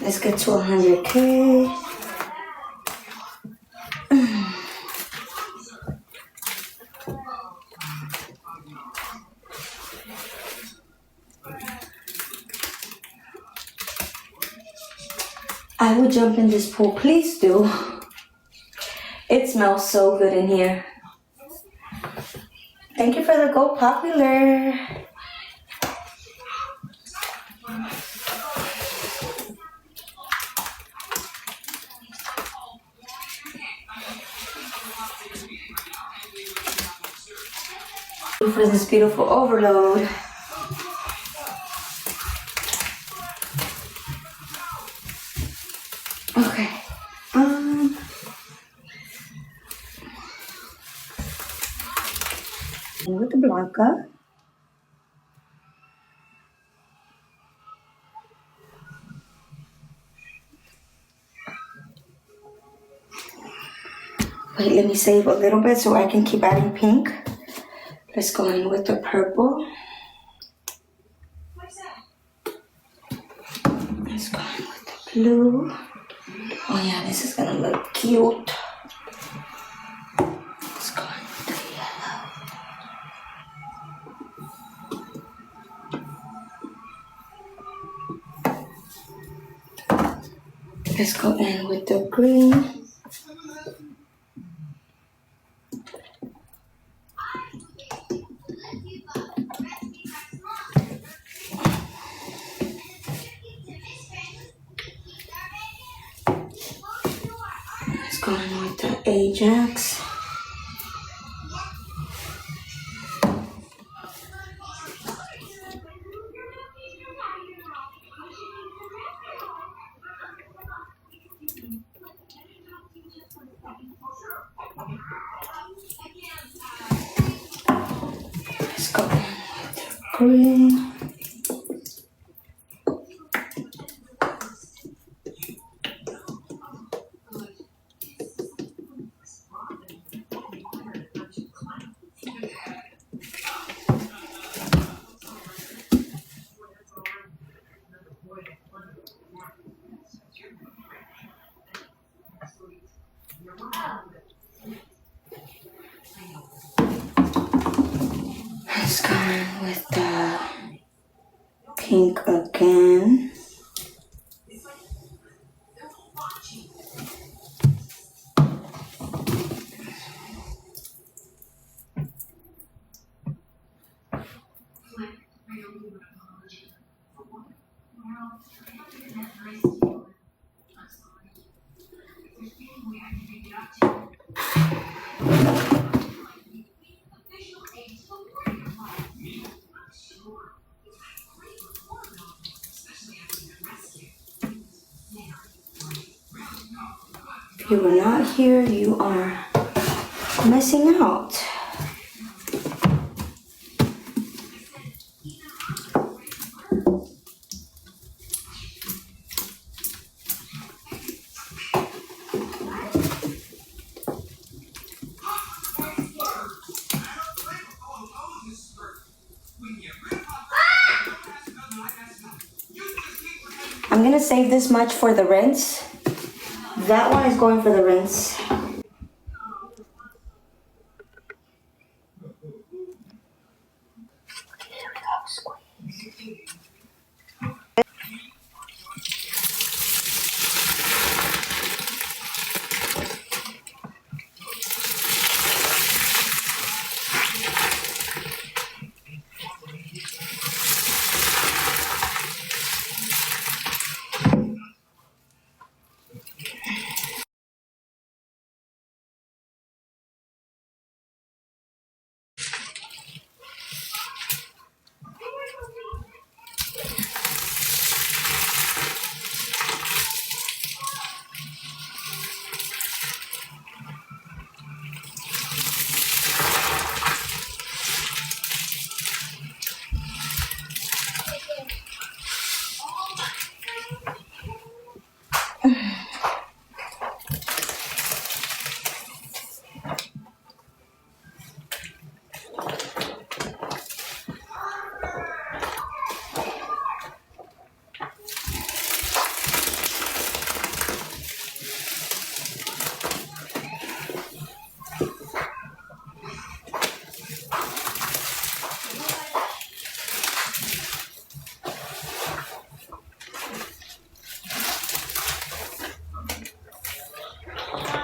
Let's get to 100K. I would jump in this pool. Please do. It smells so good in here. Thank you for the Go Popular. For this beautiful overload. Okay. With the Blanca. Wait, let me save a little bit so I can keep adding pink. Let's go in with the purple. Let's go in with the blue. Oh yeah, this is gonna look cute. Let's go in with the yellow. Let's go in with the green. Let's go in with the Ajax. Let's go in with the green. Let's go in with the pink again. If you were not here, you are missing out. I'm gonna save this much for the rinse. That one is going for the rinse.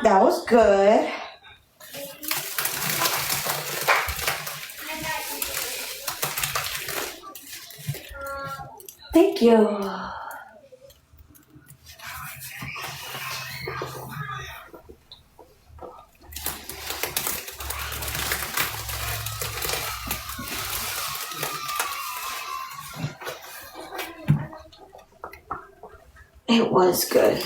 That was good. Thank you. It was good.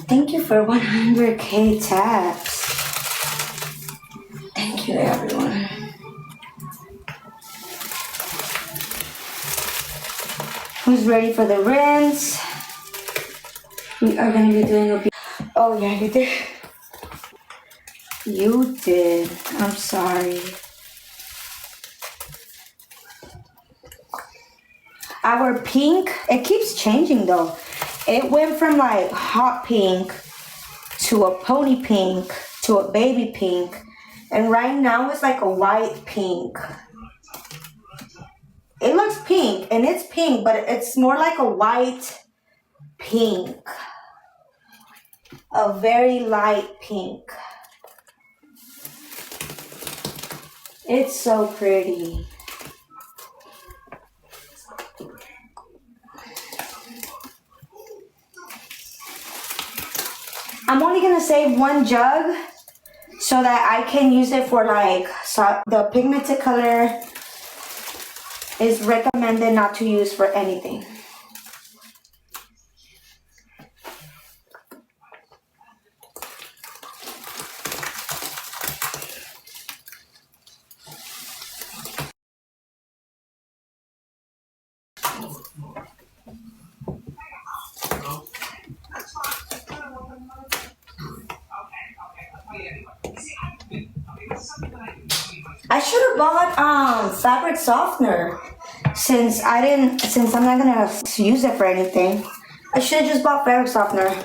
Thank you for 100K taps. Thank you, everyone. Who's ready for the rinse? We are going to be doing a... Oh, yeah, you did. You did. I'm sorry. Our pink, it keeps changing though. It went from like hot pink to a pony pink to a baby pink. And right now it's like a white pink. It looks pink and it's pink, but it's more like a white pink. A very light pink. It's so pretty. I'm only gonna save one jug so that I can use it for like, so the pigmented color is recommended not to use for anything. I should have bought fabric softener since I'm not gonna use it for anything. I should have just bought fabric softener.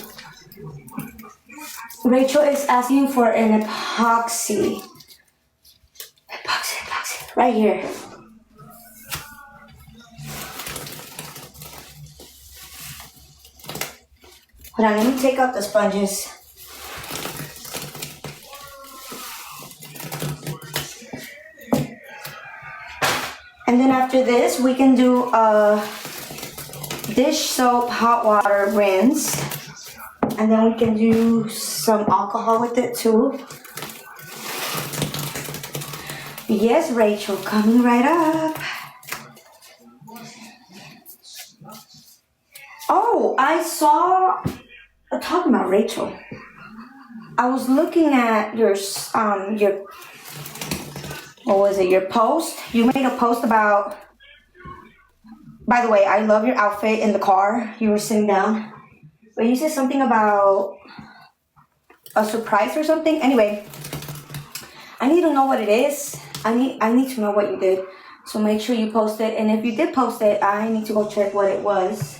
Rachel is asking for an epoxy. Epoxy, right here. Hold on, let me take out the sponges. And then after this, we can do a dish soap hot water rinse. And then we can do some alcohol with it too. Yes, Rachel, coming right up. I saw, talking about Rachel, I was looking at your, what was it, your post? You made a post about, by the way, I love your outfit in the car. You were sitting down. But you said something about a surprise or something. Anyway, I need to know what it is. I need to know what you did. So make sure you post it. And if you did post it, I need to go check what it was.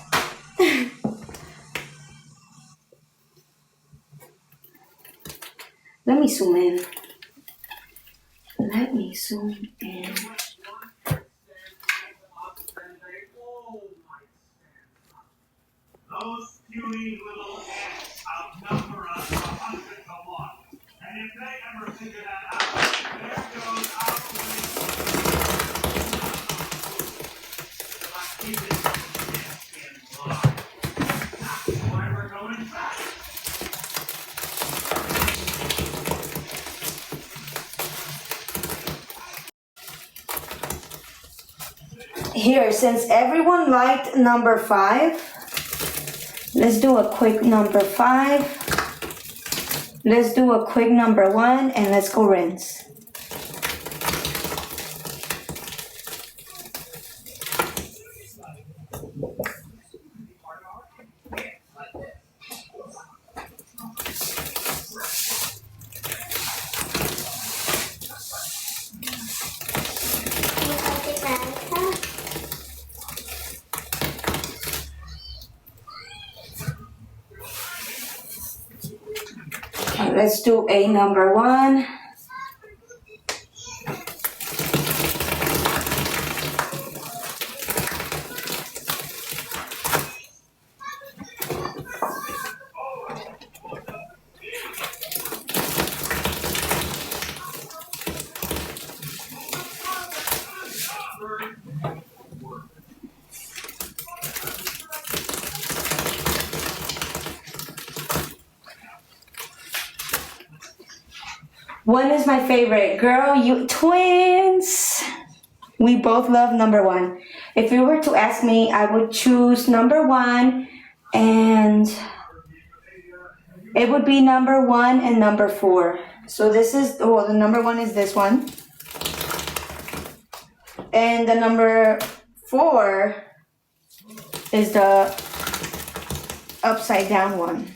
Let me zoom in. Let me zoom in. Those puny little ants outnumber us 100 to 1. And if they ever figure that out, there goes our way. Like keeping ants in line. That's why we're going back. Here, since everyone liked number 5, let's do a quick number 5. Let's do a quick number 1 and let's go rinse. Let's do a number 1. One is my favorite. Girl, you twins. We both love number 1. If you were to ask me, I would choose number 1 and it would be number 1 and number 4. So this is, well, the number 1 is this one. And the number 4 is the upside down one.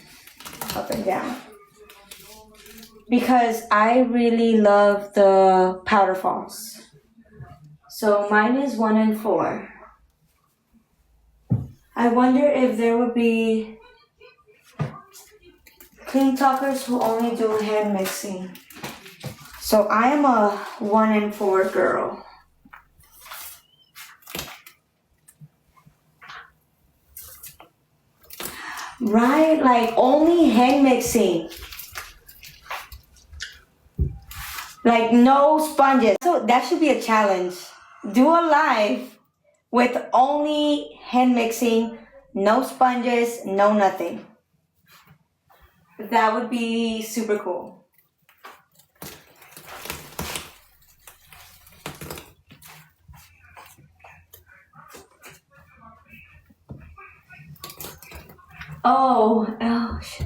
Up and down. Because I really love the powder falls. So mine is 1 and 4. I wonder if there would be clean talkers who only do hand mixing. So I am a 1 and 4 girl. Right? Like only hand mixing. Like no sponges. So that should be a challenge. Do a live with only hand mixing, no sponges, no nothing. That would be super cool. Oh,